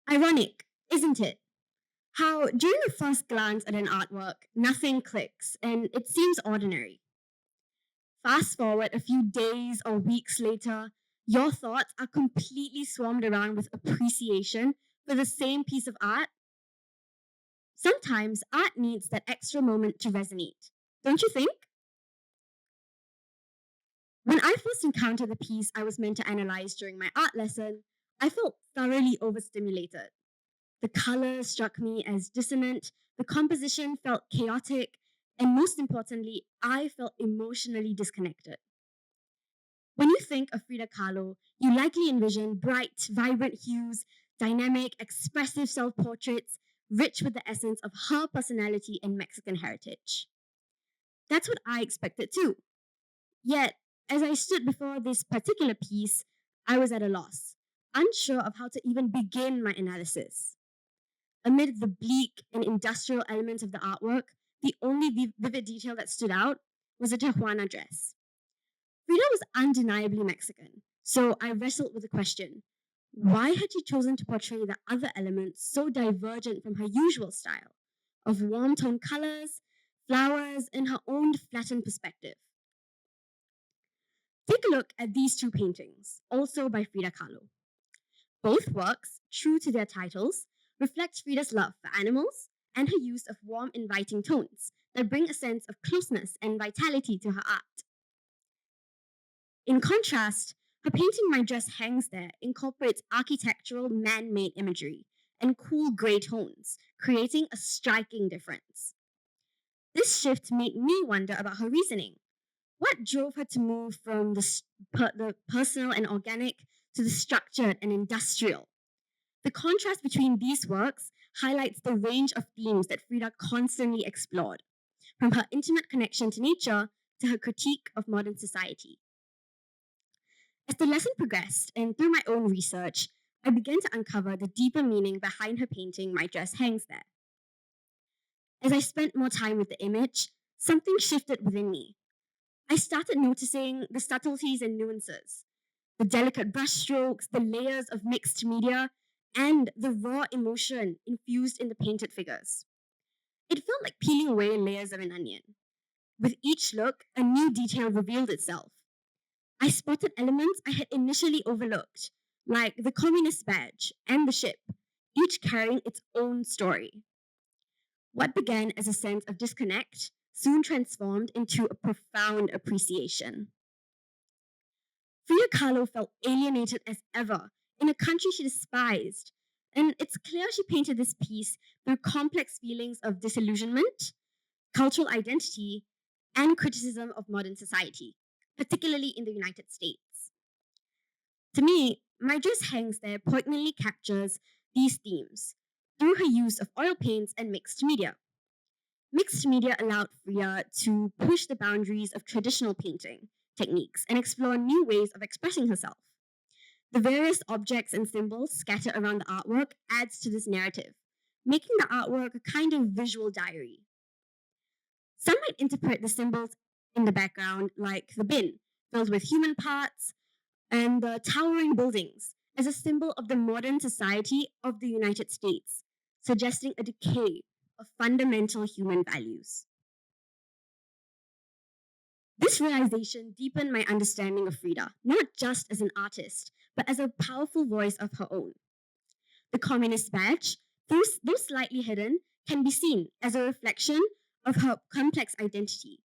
Ironic, isn't it? How, during the first glance at an artwork, nothing clicks and it seems ordinary. Fast forward a few days or weeks later, your thoughts are completely swarmed around with appreciation for the same piece of art. Sometimes art needs that extra moment to resonate, don't you think? When I first encountered the piece I was meant to analyze during my art lesson, I felt thoroughly overstimulated. The colors struck me as dissonant, the composition felt chaotic, and most importantly, I felt emotionally disconnected. When you think of Frida Kahlo, you likely envision bright, vibrant hues, dynamic, expressive self portraits, rich with the essence of her personality and Mexican heritage. That's what I expected too. Yet, as I stood before this particular piece, I was at a loss, unsure of how to even begin my analysis. Amid the bleak and industrial elements of the artwork, the only vivid detail that stood out was a Tijuana dress. Frida was undeniably Mexican, so I wrestled with the question: why had she chosen to portray the other elements so divergent from her usual style of warm tone colors, flowers, and her own flattened perspective? Take a look at these two paintings, also by Frida Kahlo. Both works, true to their titles, reflect Frida's love for animals and her use of warm, inviting tones that bring a sense of closeness and vitality to her art. In contrast, her painting My Dress Hangs There incorporates architectural man made imagery and cool grey tones, creating a striking difference. This shift made me wonder about her reasoning. What drove her to move from the personal and organic to the structured and industrial? The contrast between these works highlights the range of themes that Frida constantly explored, from her intimate connection to nature to her critique of modern society. As the lesson progressed, and through my own research, I began to uncover the deeper meaning behind her painting My Dress Hangs There. As I spent more time with the image, something shifted within me. I started noticing the subtleties and nuances, the delicate brushstrokes, the layers of mixed media, and the raw emotion infused in the painted figures. It felt like peeling away layers of an onion. With each look, a new detail revealed itself. I spotted elements I had initially overlooked, like the communist badge and the ship, each carrying its own story. What began as a sense of disconnect soon transformed into a profound appreciation. Frida Kahlo felt alienated as ever in a country she despised, and it's clear she painted this piece through complex feelings of disillusionment, cultural identity, and criticism of modern society, particularly in the United States. To me, My Dress Hangs There poignantly captures these themes through her use of oil paints and mixed media. Mixed media allowed Frida to push the boundaries of traditional painting techniques and explore new ways of expressing herself. The various objects and symbols scattered around the artwork adds to this narrative, making the artwork a kind of visual diary. Some might interpret the symbols in the background, like the bin filled with human parts and the towering buildings, as a symbol of the modern society of the United States, suggesting a decay of fundamental human values. This realization deepened my understanding of Frida, not just as an artist, but as a powerful voice of her own. The communist badge, though slightly hidden, can be seen as a reflection of her complex identity.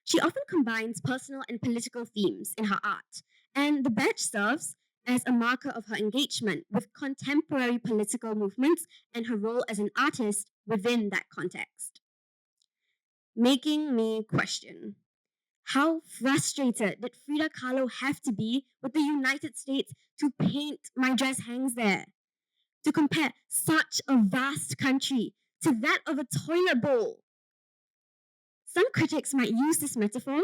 She often combines personal and political themes in her art, and the badge serves as a marker of her engagement with contemporary political movements and her role as an artist within that context. Making me question: how frustrated did Frida Kahlo have to be with the United States to paint My Dress Hangs There? To compare such a vast country to that of a toilet bowl. Some critics might use this metaphor,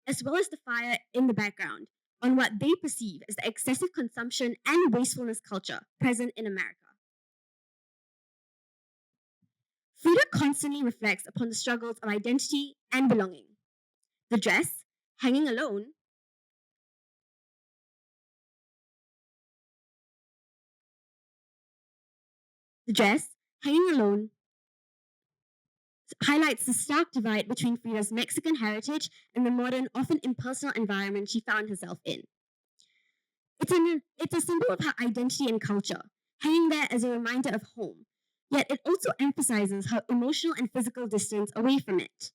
as well as the fire in the background, on what they perceive as the excessive consumption and wastefulness culture present in America. Frida constantly reflects upon the struggles of identity and belonging. The dress, hanging alone, The dress, hanging alone, highlights the stark divide between Frida's Mexican heritage and the modern, often impersonal environment she found herself in. It's a symbol of her identity and culture, hanging there as a reminder of home, yet it also emphasizes her emotional and physical distance away from it.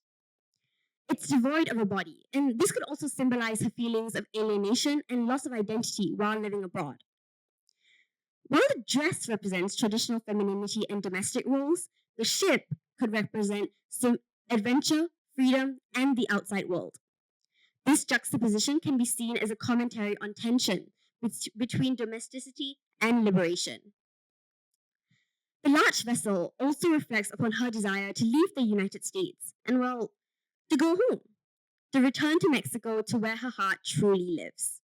It's devoid of a body, and this could also symbolize her feelings of alienation and loss of identity while living abroad. While the dress represents traditional femininity and domestic roles, the ship could represent some adventure, freedom, and the outside world. This juxtaposition can be seen as a commentary on tension between domesticity and liberation. The large vessel also reflects upon her desire to leave the United States and, well, to go home, to return to Mexico to where her heart truly lives.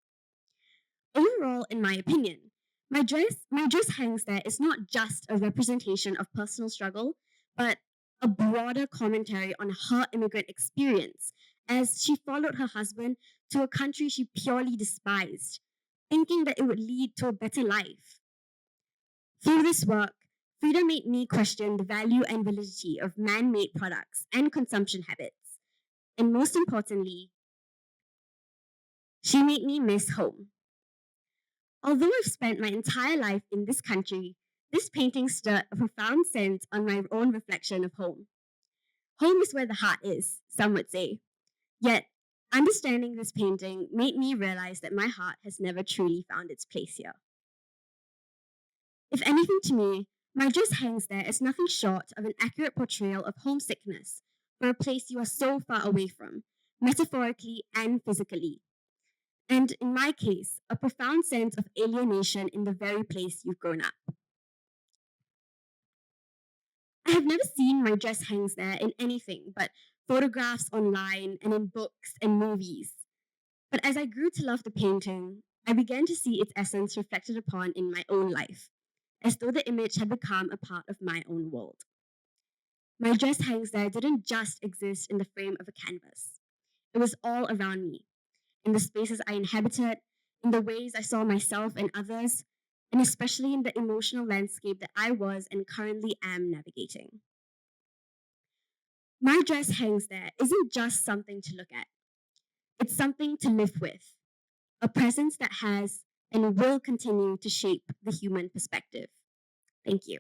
Overall, in my opinion, my dress hangs there is not just a representation of personal struggle, but a broader commentary on her immigrant experience as she followed her husband to a country she purely despised, thinking that it would lead to a better life. Through this work, Frida made me question the value and validity of man made products and consumption habits. And most importantly, she made me miss home. Although I've spent my entire life in this country, this painting stirred a profound sense on my own reflection of home. Home is where the heart is, some would say. Yet, understanding this painting made me realize that my heart has never truly found its place here. If anything to me, my dress hangs there as nothing short of an accurate portrayal of homesickness for a place you are so far away from, metaphorically and physically. And in my case, a profound sense of alienation in the very place you've grown up. I have never seen my dress hangs there in anything but photographs online and in books and movies. But as I grew to love the painting, I began to see its essence reflected upon in my own life, as though the image had become a part of my own world. My dress hangs there didn't just exist in the frame of a canvas. It was all around me, in the spaces I inhabited, in the ways I saw myself and others, and especially in the emotional landscape that I was and currently am navigating. My dress hangs there isn't just something to look at, it's something to live with, a presence that has and will continue to shape the human perspective. Thank you.